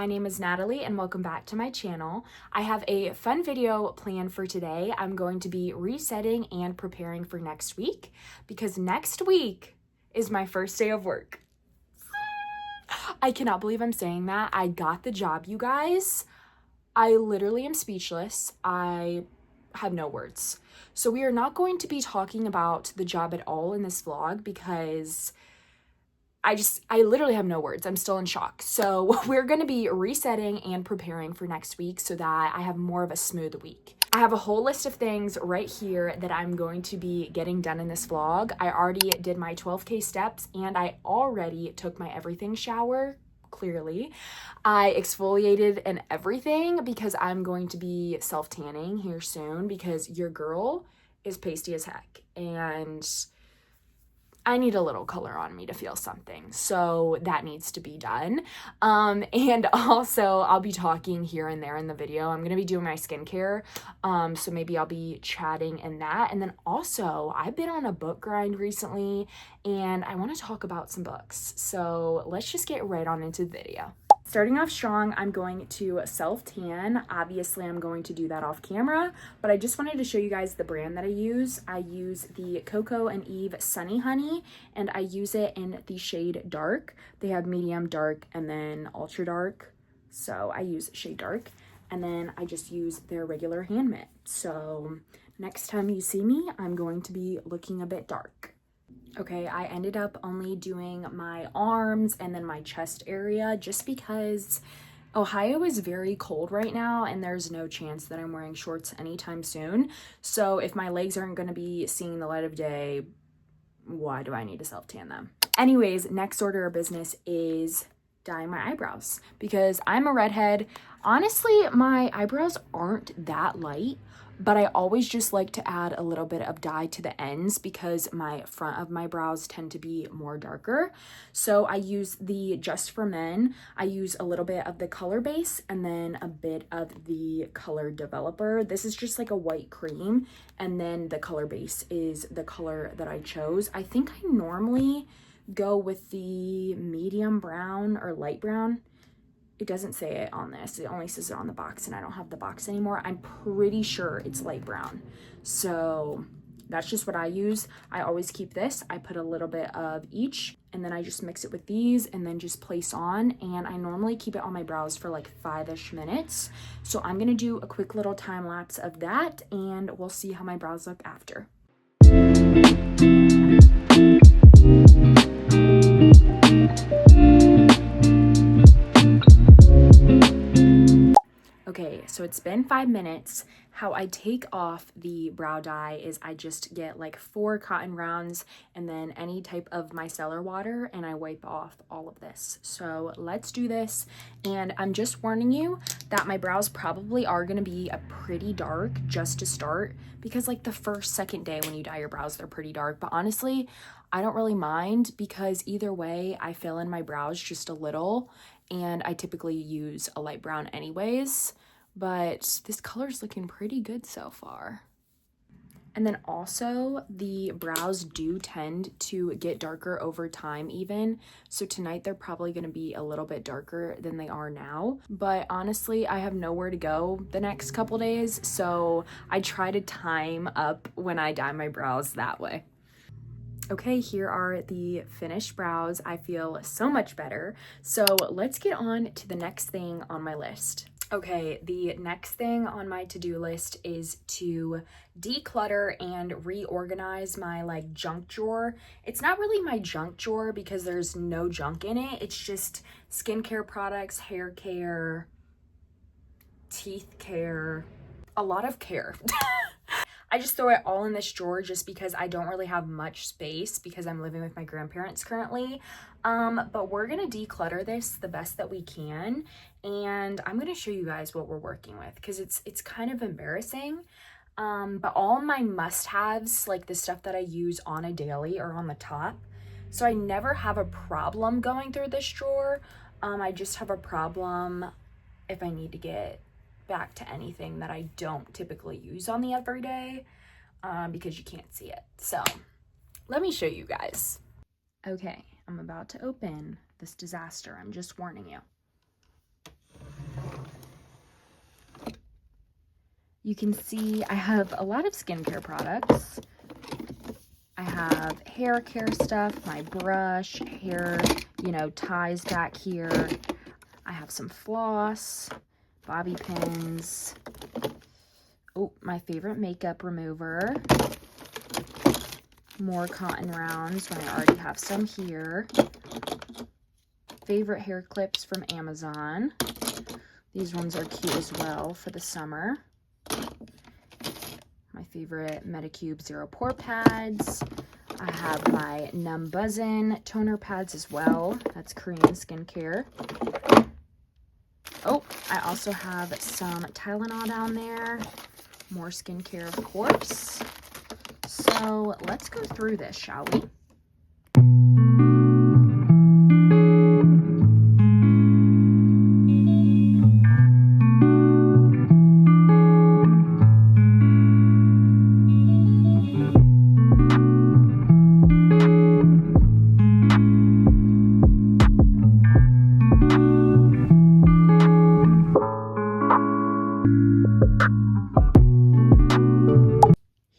my name is Natalie and welcome back to my channel. I have a fun video planned for today. I'm going to be resetting and preparing for next week because next week is my first day of work. I cannot believe I'm saying that. I got the job, you guys. I literally am speechless. I have no words. So we are not going to be talking about the job at all in this vlog because I literally have no words. I'm still in shock. So we're going to be resetting and preparing for next week so that I have more of a smooth week. I have a whole list of things right here that I'm going to be getting done in this vlog. I already did my 12K steps and I already took my everything shower. Clearly, I exfoliated and everything because I'm going to be self-tanning here soon because your girl is pasty as heck and I need a little color on me to feel something. So that needs to be done. And also I'll be talking here and there in the video. I'm going to be doing my skincare. So maybe I'll be chatting in that. And then also I've been on a book grind recently and I want to talk about some books. So let's just get right on into the video. Starting off strong, I'm going to self-tan. Obviously, I'm going to do that off camera, but I just wanted to show you guys the brand that I use. I use the Coco and Eve Sunny Honey, and I use it in the shade dark. They have medium, dark, and then ultra dark. So I use shade dark, and then I just use their regular hand mitt. So next time you see me, I'm going to be looking a bit dark. Okay, I ended up only doing my arms and then my chest area just because Ohio is very cold right now and there's no chance that I'm wearing shorts anytime soon. So if my legs aren't going to be seeing the light of day, why do I need to self-tan them? Anyways, next order of business is dyeing my eyebrows because I'm a redhead. Honestly, my eyebrows aren't that light, but I always just like to add a little bit of dye to the ends because my front of my brows tend to be more darker. So I use the Just for Men. I use a little bit of the Color Base and then a bit of the Color Developer. This is just like a white cream, and then the Color Base is the color that I chose. I think I normally go with the medium brown or light brown. It doesn't say it on this. It only says it on the box, and I don't have the box anymore. I'm pretty sure it's light brown. So that's just what I use. I always keep this. I put a little bit of each, and then I just mix it with these and then just place on. And I normally keep it on my brows for like 5-ish minutes. So I'm going to do a quick little time lapse of that, and we'll see how my brows look after. Okay, so it's been 5 minutes. How I take off the brow dye is I just get like 4 cotton rounds and then any type of micellar water and I wipe off all of this. So let's do this. And I'm just warning you that my brows probably are going to be a pretty dark just to start because like the first, second day when you dye your brows, they're pretty dark. But honestly, I don't really mind because either way, I fill in my brows just a little and I typically use a light brown anyways. But this color's looking pretty good so far. And then also the brows do tend to get darker over time even. So tonight they're probably going to be a little bit darker than they are now. But honestly, I have nowhere to go the next couple days. So I try to time up when I dye my brows that way. Okay, here are the finished brows. I feel so much better. So let's get on to the next thing on my list. Okay, the next thing on my to-do list is to declutter and reorganize my like junk drawer. It's not really my junk drawer because there's no junk in it. It's just skincare products, hair care, teeth care, a lot of care. I just throw it all in this drawer just because I don't really have much space because I'm living with my grandparents currently. But we're gonna declutter this the best that we can, and I'm gonna show you guys what we're working with because it's kind of embarrassing. But all my must-haves, like the stuff that I use on a daily, are on the top. So I never have a problem going through this drawer. I just have a problem if I need to get back to anything that I don't typically use on the everyday because you can't see it. So let me show you guys. Okay, I'm about to open this disaster. I'm just warning you. You can see I have a lot of skincare products. I have hair care stuff, my brush, hair, ties back here. I have some floss, bobby pins. Oh, my favorite makeup remover. More cotton rounds when I already have some here. Favorite hair clips from Amazon. These ones are cute as well for the summer. My favorite Medicube Zero Pore pads. I have my Numb Buzzin toner pads as well. That's Korean skincare. Oh, I also have some Tylenol down there. More skincare, of course. So let's go through this, shall we?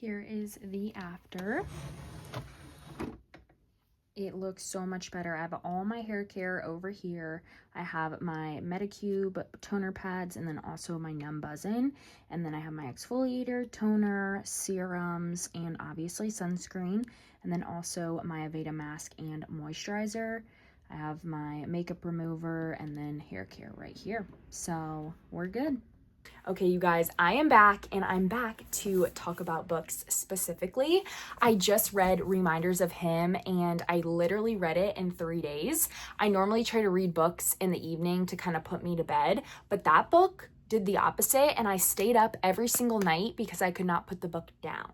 Here is the after. It looks so much better. I have all my hair care over here. I have my Medicube toner pads and then also my Numb Buzzin. And then I have my exfoliator, toner, serums, and obviously sunscreen. And then also my Aveda mask and moisturizer. I have my makeup remover and then hair care right here. So we're good. Okay, you guys, I am back, and I'm back to talk about books specifically. I just read Reminders of Him, and I literally read it in 3 days. I normally try to read books in the evening to kind of put me to bed, but that book did the opposite, and I stayed up every single night because I could not put the book down.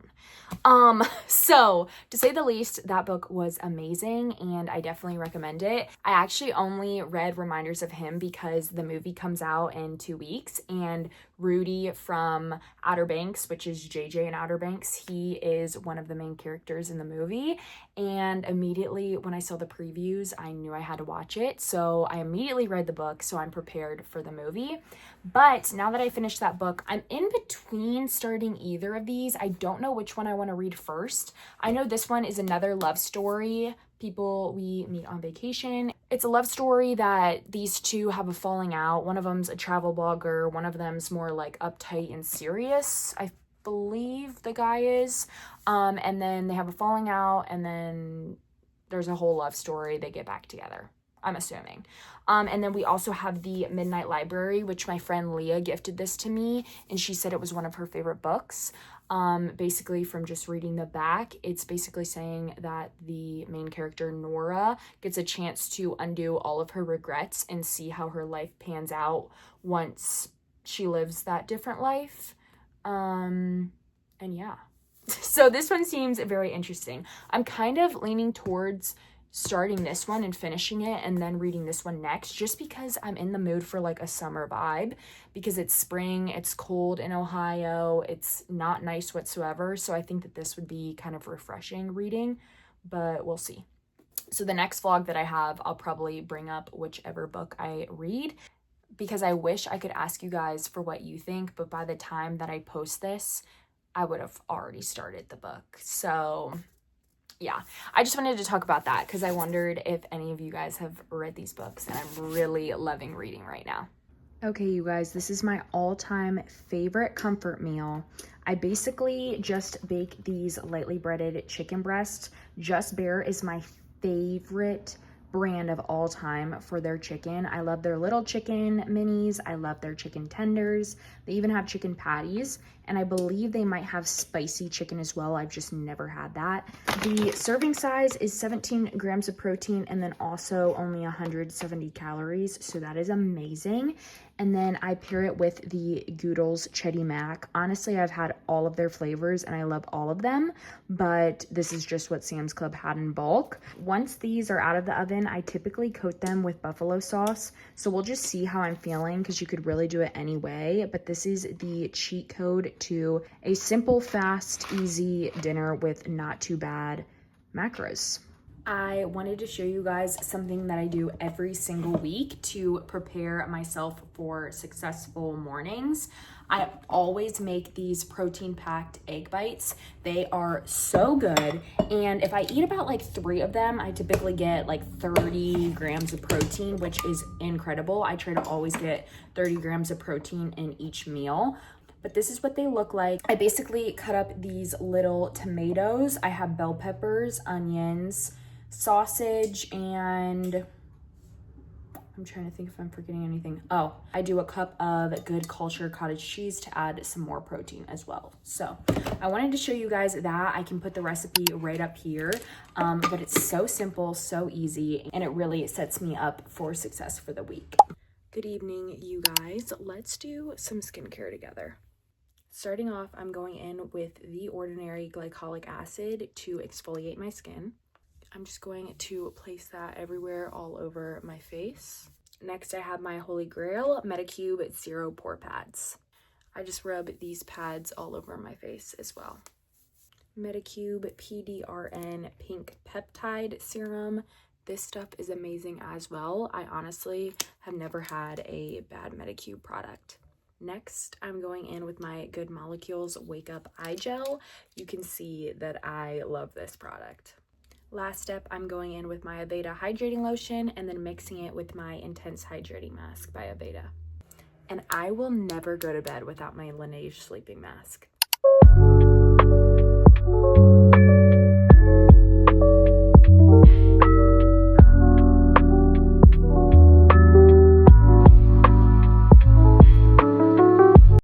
So to say the least, that book was amazing and I definitely recommend it. I actually only read Reminders of Him because the movie comes out in 2 weeks, and Rudy from Outer Banks, which is JJ in Outer Banks, he is one of the main characters in the movie. And immediately when I saw the previews, I knew I had to watch it. So I immediately read the book, so I'm prepared for the movie. But now that I finished that book, I'm in between starting either of these. I don't know which one I want to read first. I know this one is another love story. People we meet on vacation. It's a love story that these two have a falling out. One of them's a travel blogger. One of them's more like uptight and serious, I believe the guy is. And then they have a falling out, and then there's a whole love story. They get back together, I'm assuming. And then we also have The Midnight Library, which my friend Leah gifted this to me, and she said it was one of her favorite books. Basically, from just reading the back, it's basically saying that the main character, Nora, gets a chance to undo all of her regrets and see how her life pans out once she lives that different life. And yeah. So this one seems very interesting. I'm kind of leaning towards starting this one and finishing it and then reading this one next, just because I'm in the mood for like a summer vibe, because it's spring, it's cold in Ohio, it's not nice whatsoever. So I think that this would be kind of refreshing reading, but we'll see. So the next vlog that I have, I'll probably bring up whichever book I read, because I wish I could ask you guys for what you think, but by the time that I post this, I would have already started the book. So yeah, I just wanted to talk about that because I wondered if any of you guys have read these books, and I'm really loving reading right now. Okay, you guys, this is my all-time favorite comfort meal. I basically just bake these lightly breaded chicken breasts. Just Bare is my favorite brand of all time for their chicken. I love their little chicken minis. I love their chicken tenders. They even have chicken patties, and I believe they might have spicy chicken as well. I've just never had that. The serving size is 17 grams of protein and then also only 170 calories, so that is amazing. And then I pair it with the Goodles Cheddar Mac. Honestly, I've had all of their flavors and I love all of them, but this is just what Sam's Club had in bulk. Once these are out of the oven, I typically coat them with buffalo sauce. So we'll just see how I'm feeling, because you could really do it any way. But this is the cheat code to a simple, fast, easy dinner with not too bad macros. I wanted to show you guys something that I do every single week to prepare myself for successful mornings. I always make these protein-packed egg bites. They are so good, and if I eat about like 3 of them, I typically get like 30 grams of protein, which is incredible. I try to always get 30 grams of protein in each meal. But this is what they look like. I basically cut up these little tomatoes. I have bell peppers, onions, sausage, and I'm trying to think if I'm forgetting anything. Oh, I do a cup of good culture cottage cheese to add some more protein as well. So I wanted to show you guys that. I can put the recipe right up here, but it's so simple, so easy, and it really sets me up for success for the week. Good evening, you guys. Let's do some skincare together. Starting off, I'm going in with The Ordinary glycolic acid to exfoliate my skin. I'm just going to place that everywhere all over my face. Next, I have my Holy Grail Medicube Zero Pore Pads. I just rub these pads all over my face as well. Medicube PDRN Pink Peptide Serum. This stuff is amazing as well. I honestly have never had a bad Medicube product. Next, I'm going in with my Good Molecules Wake Up Eye Gel. You can see that I love this product. Last step, I'm going in with my Aveda Hydrating Lotion and then mixing it with my Intense Hydrating Mask by Aveda. And I will never go to bed without my Laneige sleeping mask.